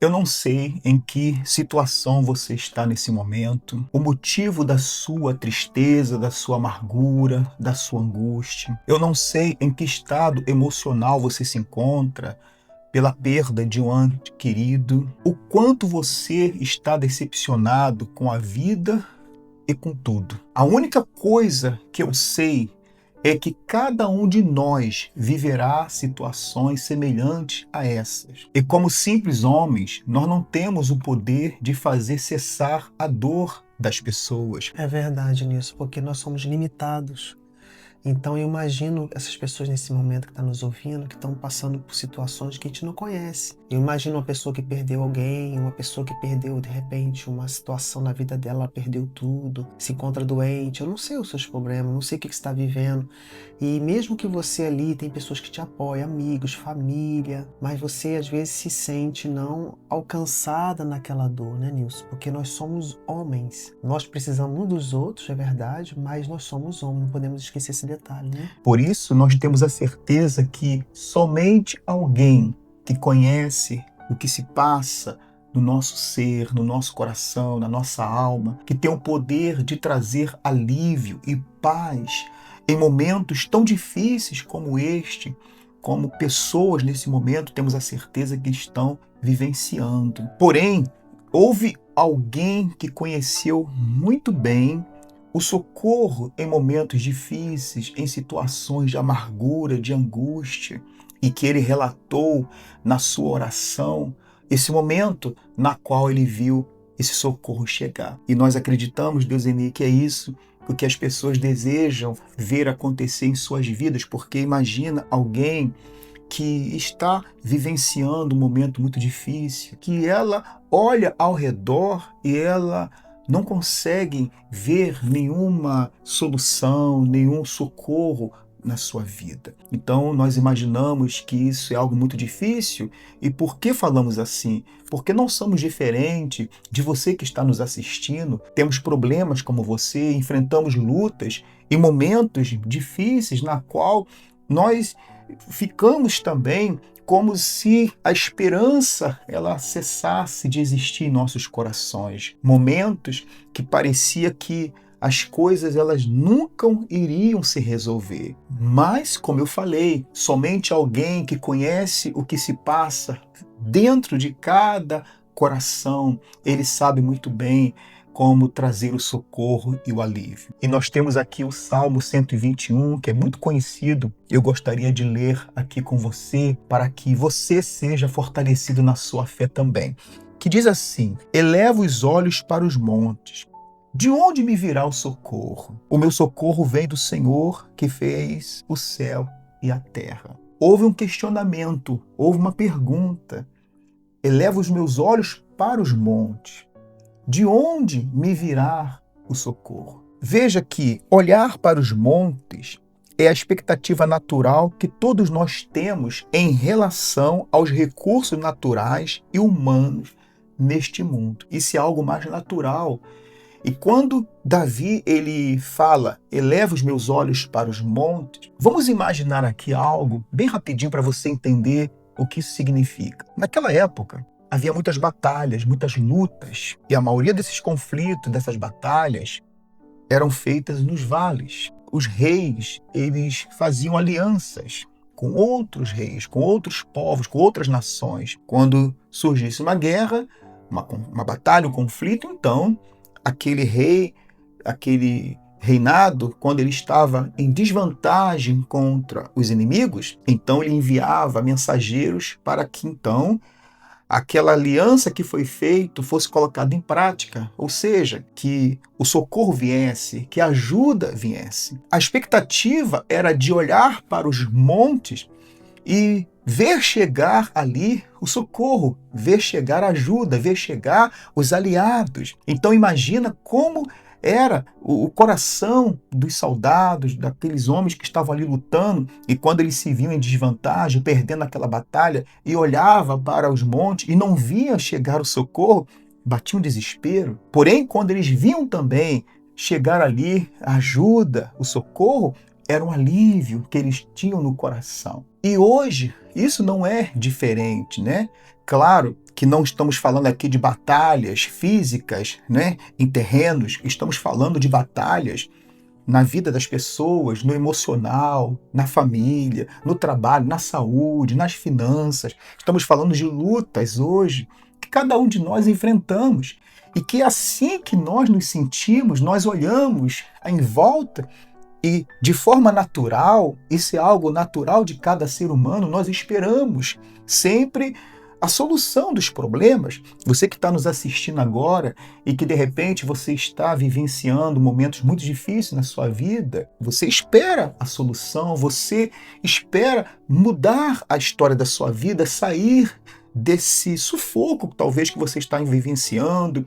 Eu não sei em que situação você está nesse momento, o motivo da sua tristeza, da sua amargura, da sua angústia. Eu não sei em que estado emocional você se encontra pela perda de um ente querido, o quanto você está decepcionado com a vida e com tudo. A única coisa que eu sei é que cada um de nós viverá situações semelhantes a essas. E como simples homens, nós não temos o poder de fazer cessar a dor das pessoas. É verdade nisso, porque nós somos limitados. Então eu imagino essas pessoas nesse momento que estão nos ouvindo, que estão passando por situações que a gente não conhece. Eu imagino uma pessoa que perdeu alguém, uma pessoa que perdeu de repente uma situação na vida dela, ela perdeu tudo, se encontra doente. Eu não sei os seus problemas, não sei o que você está vivendo. E mesmo que você ali tem pessoas que te apoiam, amigos, família, mas você às vezes se sente não alcançada naquela dor, né, Nilson? Porque nós somos homens. Nós precisamos uns dos outros, é verdade, mas nós somos homens, não podemos esquecer esse detalhe, né? Por isso, nós temos a certeza que somente alguém que conhece o que se passa no nosso ser, no nosso coração, na nossa alma, que tem o poder de trazer alívio e paz em momentos tão difíceis como este, como pessoas nesse momento temos a certeza que estão vivenciando. Porém, houve alguém que conheceu muito bem o socorro em momentos difíceis, em situações de amargura, de angústia, e que ele relatou na sua oração esse momento na qual ele viu esse socorro chegar. E nós acreditamos, Deus que é isso o que as pessoas desejam ver acontecer em suas vidas, porque imagina alguém que está vivenciando um momento muito difícil, que ela olha ao redor e ela não consegue ver nenhuma solução, nenhum socorro na sua vida. Então nós imaginamos que isso é algo muito difícil. E por que falamos assim? Porque não somos diferentes de você que está nos assistindo, temos problemas como você, enfrentamos lutas e momentos difíceis na qual nós ficamos também como se a esperança ela cessasse de existir em nossos corações. Momentos que parecia que as coisas elas nunca iriam se resolver. Mas, como eu falei, somente alguém que conhece o que se passa dentro de cada coração, ele sabe muito bem como trazer o socorro e o alívio. E nós temos aqui o Salmo 121, que é muito conhecido. Eu gostaria de ler aqui com você, para que você seja fortalecido na sua fé também. Que diz assim: eleva os olhos para os montes. De onde me virá o socorro? O meu socorro vem do Senhor, que fez o céu e a terra. Houve um questionamento, houve uma pergunta. Eleva os meus olhos para os montes. De onde me virá o socorro? Veja que olhar para os montes é a expectativa natural que todos nós temos em relação aos recursos naturais e humanos neste mundo. Isso é algo mais natural. E quando Davi ele fala, eleva os meus olhos para os montes, vamos imaginar aqui algo bem rapidinho para você entender o que isso significa. Naquela época, havia muitas batalhas, muitas lutas, e a maioria desses conflitos, dessas batalhas, eram feitas nos vales. Os reis, eles faziam alianças com outros reis, com outros povos, com outras nações. Quando surgisse uma guerra, uma batalha, um conflito, então aquele rei, aquele reinado, quando ele estava em desvantagem contra os inimigos, então ele enviava mensageiros para que então aquela aliança que foi feita fosse colocada em prática, ou seja, que o socorro viesse, que a ajuda viesse. A expectativa era de olhar para os montes e ver chegar ali o socorro, ver chegar a ajuda, ver chegar os aliados. Então imagina como era o coração dos soldados, daqueles homens que estavam ali lutando, e quando eles se viam em desvantagem, perdendo aquela batalha, e olhava para os montes e não via chegar o socorro, batia um desespero. Porém, quando eles viam também chegar ali a ajuda, o socorro, era um alívio que eles tinham no coração. E hoje, isso não é diferente, né? Claro que não estamos falando aqui de batalhas físicas, né, em terrenos, estamos falando de batalhas na vida das pessoas, no emocional, na família, no trabalho, na saúde, nas finanças. Estamos falando de lutas hoje que cada um de nós enfrentamos e que assim que nós nos sentimos, nós olhamos em volta e de forma natural, isso é algo natural de cada ser humano, nós esperamos sempre a solução dos problemas. Você que está nos assistindo agora e que de repente você está vivenciando momentos muito difíceis na sua vida, você espera a solução, você espera mudar a história da sua vida, sair desse sufoco talvez que você está vivenciando,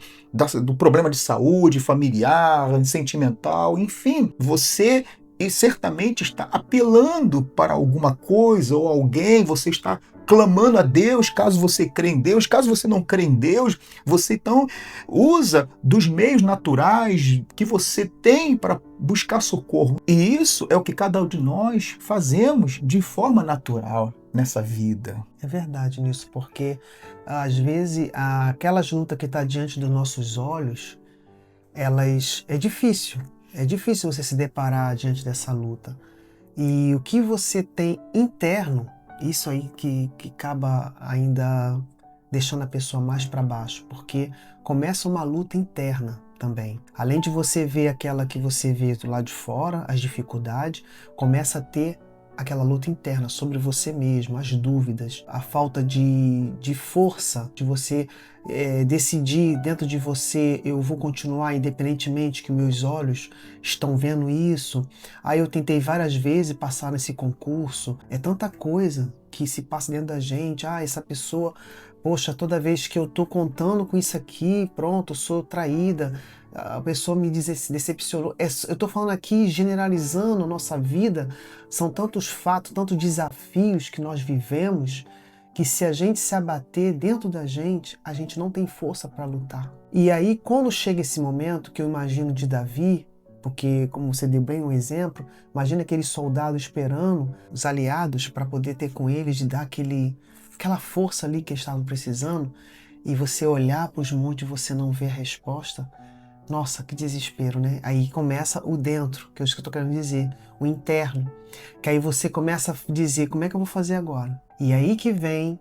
do problema de saúde, familiar, sentimental, enfim, você certamente está apelando para alguma coisa ou alguém, você está clamando a Deus, caso você crê em Deus, caso você não crê em Deus, você então usa dos meios naturais que você tem para buscar socorro. E isso é o que cada um de nós fazemos de forma natural nessa vida. É verdade nisso, porque às vezes aquelas lutas que está diante dos nossos olhos, é difícil você se deparar diante dessa luta. E o que você tem interno, isso aí que acaba ainda deixando a pessoa mais para baixo, porque começa uma luta interna também. Além de você ver aquela que você vê do lado de fora, as dificuldades, começa a ter aquela luta interna sobre você mesmo, as dúvidas, a falta de força, de você decidir dentro de você, eu vou continuar independentemente que meus olhos estão vendo isso. Aí eu tentei várias vezes passar nesse concurso. É tanta coisa que se passa dentro da gente. Essa pessoa, poxa, toda vez que eu tô contando com isso aqui, pronto, eu sou traída. A pessoa me decepcionou. Eu estou falando aqui, generalizando a nossa vida. São tantos fatos, tantos desafios que nós vivemos, que se a gente se abater dentro da gente, a gente não tem força para lutar. E aí, quando chega esse momento, que eu imagino de Davi, porque, como você deu bem um exemplo, imagina aqueles soldados esperando os aliados para poder ter com eles, de dar aquela força ali que eles estavam precisando, e você olhar para os montes e você não ver a resposta. Nossa, que desespero, né? Aí começa o dentro, que é isso que eu estou querendo dizer, o interno. Que aí você começa a dizer, como é que eu vou fazer agora? E aí que vem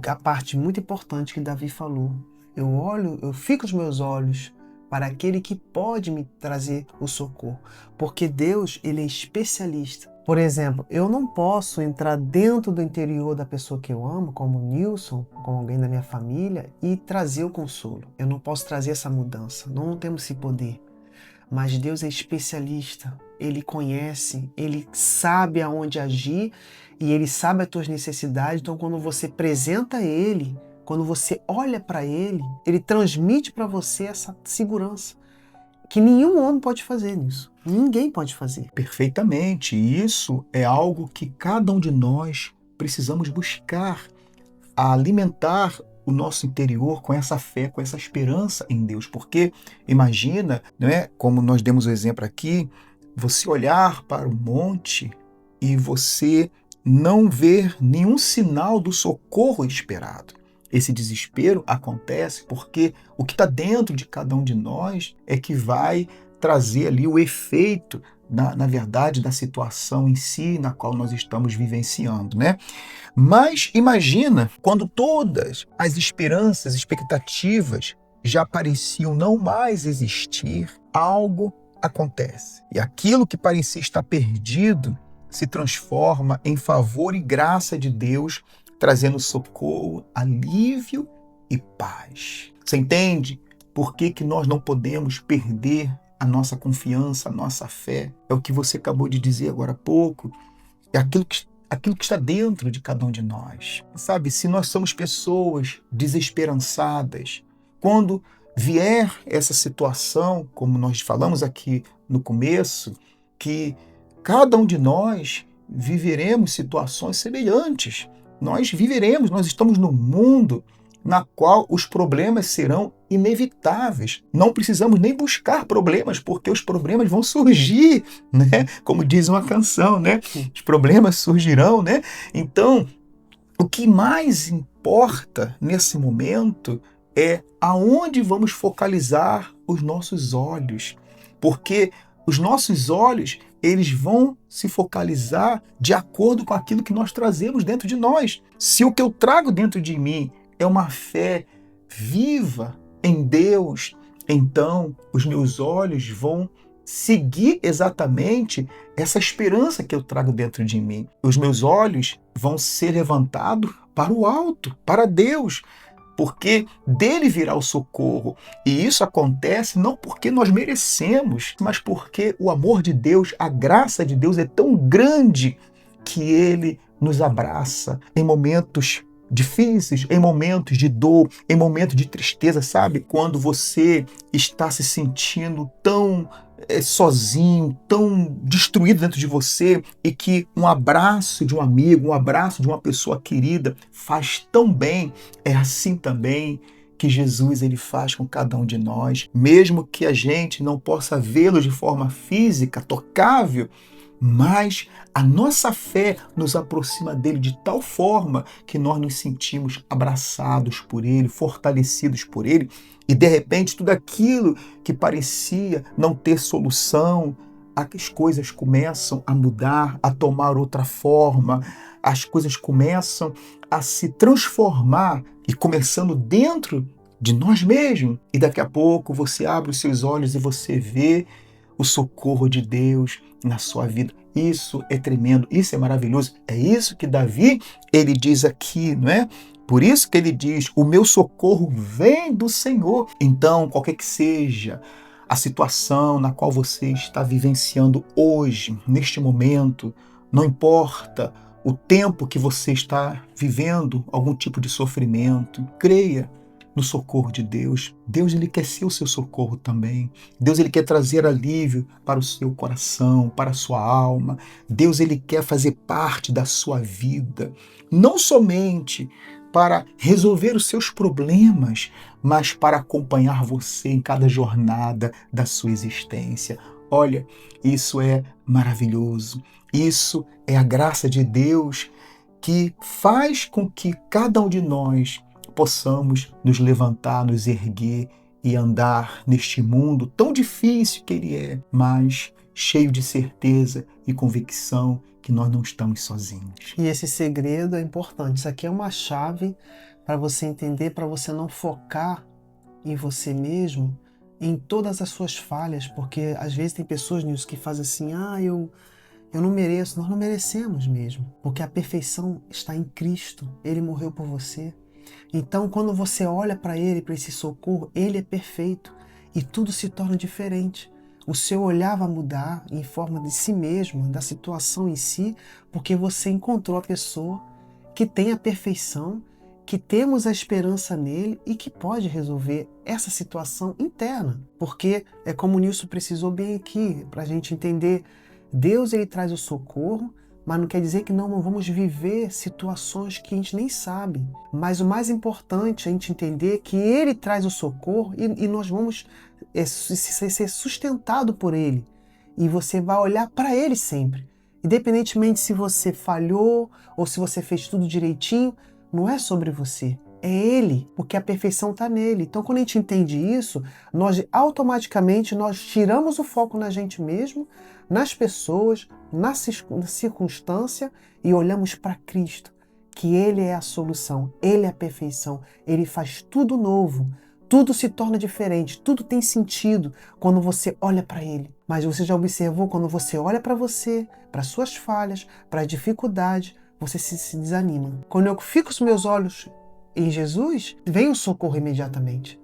a parte muito importante que Davi falou. Eu fico os meus olhos para aquele que pode me trazer o socorro. Porque Deus, ele é especialista. Por exemplo, eu não posso entrar dentro do interior da pessoa que eu amo, como o Nilson, como alguém da minha família, e trazer o consolo. Eu não posso trazer essa mudança. Não temos esse poder. Mas Deus é especialista. Ele conhece, ele sabe aonde agir e ele sabe as tuas necessidades. Então, quando você apresenta ele, quando você olha para ele, ele transmite para você essa segurança. Que nenhum homem pode fazer nisso. Ninguém pode fazer. Perfeitamente. E isso é algo que cada um de nós precisamos buscar, alimentar o nosso interior com essa fé, com essa esperança em Deus. Porque imagina, né, como nós demos o exemplo aqui, você olhar para o monte e você não ver nenhum sinal do socorro esperado. Esse desespero acontece porque o que está dentro de cada um de nós é que vai trazer ali o efeito, na verdade, da situação em si na qual nós estamos vivenciando, né? Mas imagina quando todas as esperanças, expectativas já pareciam não mais existir, algo acontece. E aquilo que parecia estar perdido se transforma em favor e graça de Deus, trazendo socorro, alívio e paz. Você entende por que nós não podemos perder a nossa confiança, a nossa fé? É o que você acabou de dizer agora há pouco. É aquilo que está dentro de cada um de nós. Sabe, se nós somos pessoas desesperançadas, quando vier essa situação, como nós falamos aqui no começo, que cada um de nós viveremos situações semelhantes. Nós viveremos, nós estamos num mundo na qual os problemas serão inevitáveis. Não precisamos nem buscar problemas, porque os problemas vão surgir, né? Como diz uma canção, né? Os problemas surgirão, né? Então, o que mais importa nesse momento é aonde vamos focalizar os nossos olhos, porque os nossos olhos, eles vão se focalizar de acordo com aquilo que nós trazemos dentro de nós. Se o que eu trago dentro de mim é uma fé viva em Deus, então os meus olhos vão seguir exatamente essa esperança que eu trago dentro de mim. Os meus olhos vão ser levantados para o alto, para Deus, porque dele virá o socorro. E isso acontece não porque nós merecemos, mas porque o amor de Deus, a graça de Deus é tão grande que ele nos abraça em momentos difíceis, em momentos de dor, em momentos de tristeza, sabe? Quando você está se sentindo tão sozinho, tão destruído dentro de você, e que um abraço de um amigo, um abraço de uma pessoa querida faz tão bem. É assim também que Jesus ele faz com cada um de nós, mesmo que a gente não possa vê-lo de forma física, tocável, mas a nossa fé nos aproxima dele de tal forma que nós nos sentimos abraçados por ele, fortalecidos por ele, e de repente tudo aquilo que parecia não ter solução, as coisas começam a mudar, a tomar outra forma, as coisas começam a se transformar e começando dentro de nós mesmos. E daqui a pouco você abre os seus olhos e você vê o socorro de Deus na sua vida. Isso é tremendo, isso é maravilhoso. É isso que Davi, ele diz aqui, não é? Por isso que ele diz, o meu socorro vem do Senhor. Então, qualquer que seja a situação na qual você está vivenciando hoje, neste momento, não importa o tempo que você está vivendo algum tipo de sofrimento, creia no socorro de Deus. Deus ele quer ser o seu socorro também. Deus ele quer trazer alívio para o seu coração, para a sua alma. Deus ele quer fazer parte da sua vida, não somente para resolver os seus problemas, mas para acompanhar você em cada jornada da sua existência. Olha, isso é maravilhoso. Isso é a graça de Deus que faz com que cada um de nós possamos nos levantar, nos erguer e andar neste mundo tão difícil que ele é, mas cheio de certeza e convicção que nós não estamos sozinhos. E esse segredo é importante. Isso aqui é uma chave para você entender, para você não focar em você mesmo, em todas as suas falhas, porque às vezes tem pessoas, Nilson, que fazem assim, eu não mereço. Nós não merecemos mesmo, porque a perfeição está em Cristo. Ele morreu por você. Então, quando você olha para ele, para esse socorro, ele é perfeito e tudo se torna diferente. O seu olhar vai mudar em forma de si mesmo, da situação em si, porque você encontrou a pessoa que tem a perfeição, que temos a esperança nele e que pode resolver essa situação interna. Porque é como o Nilson precisou bem aqui, para a gente entender, Deus ele traz o socorro, mas não quer dizer que não vamos viver situações que a gente nem sabe. Mas o mais importante é a gente entender que ele traz o socorro e nós vamos ser sustentado por ele. E você vai olhar para ele sempre. Independentemente se você falhou ou se você fez tudo direitinho, não é sobre você. É ele, porque a perfeição está nele. Então, quando a gente entende isso, nós automaticamente nós tiramos o foco na gente mesmo, nas pessoas, na circunstância e olhamos para Cristo, que Ele é a solução, Ele é a perfeição, Ele faz tudo novo, tudo se torna diferente, tudo tem sentido quando você olha para Ele. Mas você já observou, quando você olha para você, para suas falhas, para a dificuldade, você se desanima. Quando eu fico os meus olhos em Jesus, vem o socorro imediatamente.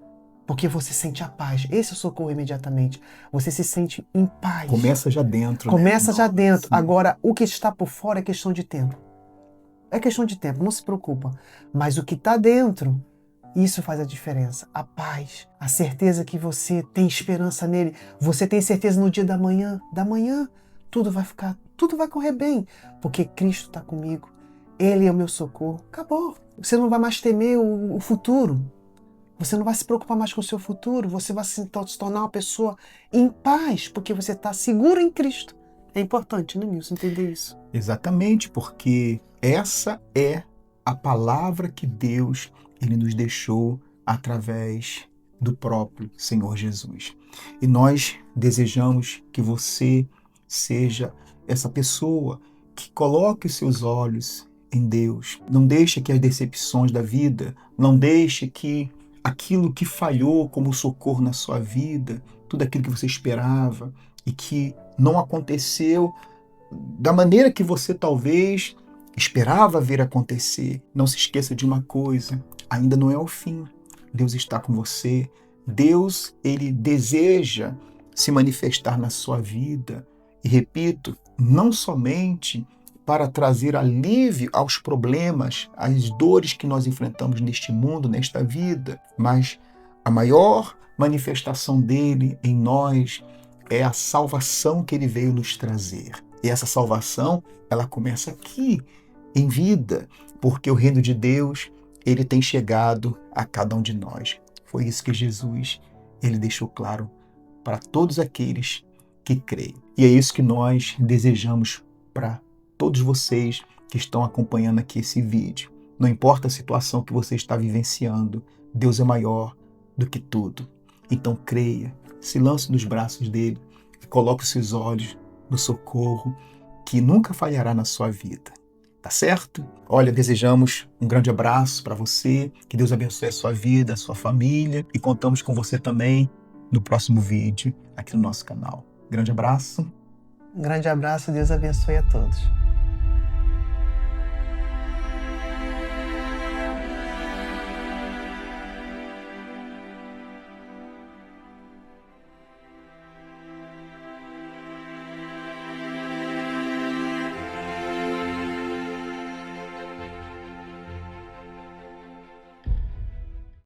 Porque você sente a paz. Esse é o socorro imediatamente. Você se sente em paz. Começa já dentro. Começa já dentro. Sim. Agora, o que está por fora é questão de tempo. É questão de tempo, não se preocupa. Mas o que está dentro, isso faz a diferença. A paz, a certeza que você tem esperança nele. Você tem certeza no dia da manhã. Tudo vai correr bem. Porque Cristo está comigo. Ele é o meu socorro. Acabou. Você não vai mais temer o futuro. Você não vai se preocupar mais com o seu futuro. Você vai se tornar uma pessoa em paz, porque você está seguro em Cristo. É importante, né, Nilson, entender isso? Exatamente, porque essa é a palavra que Deus ele nos deixou através do próprio Senhor Jesus. E nós desejamos que você seja essa pessoa que coloque os seus olhos em Deus. Não deixe que as decepções da vida, não deixe que aquilo que falhou como socorro na sua vida, tudo aquilo que você esperava e que não aconteceu da maneira que você talvez esperava ver acontecer. Não se esqueça de uma coisa, ainda não é o fim. Deus está com você. Deus, ele deseja se manifestar na sua vida. E repito, não somente para trazer alívio aos problemas, às dores que nós enfrentamos neste mundo, nesta vida, mas a maior manifestação dele em nós é a salvação que ele veio nos trazer. E essa salvação, ela começa aqui, em vida, porque o reino de Deus, ele tem chegado a cada um de nós. Foi isso que Jesus, ele deixou claro para todos aqueles que creem. E é isso que nós desejamos para todos vocês que estão acompanhando aqui esse vídeo. Não importa a situação que você está vivenciando, Deus é maior do que tudo. Então creia, se lance nos braços dele e coloque os seus olhos no socorro que nunca falhará na sua vida. Tá certo? Olha, desejamos um grande abraço para você, que Deus abençoe a sua vida, a sua família e contamos com você também no próximo vídeo aqui no nosso canal. Grande abraço. Um grande abraço, Deus abençoe a todos.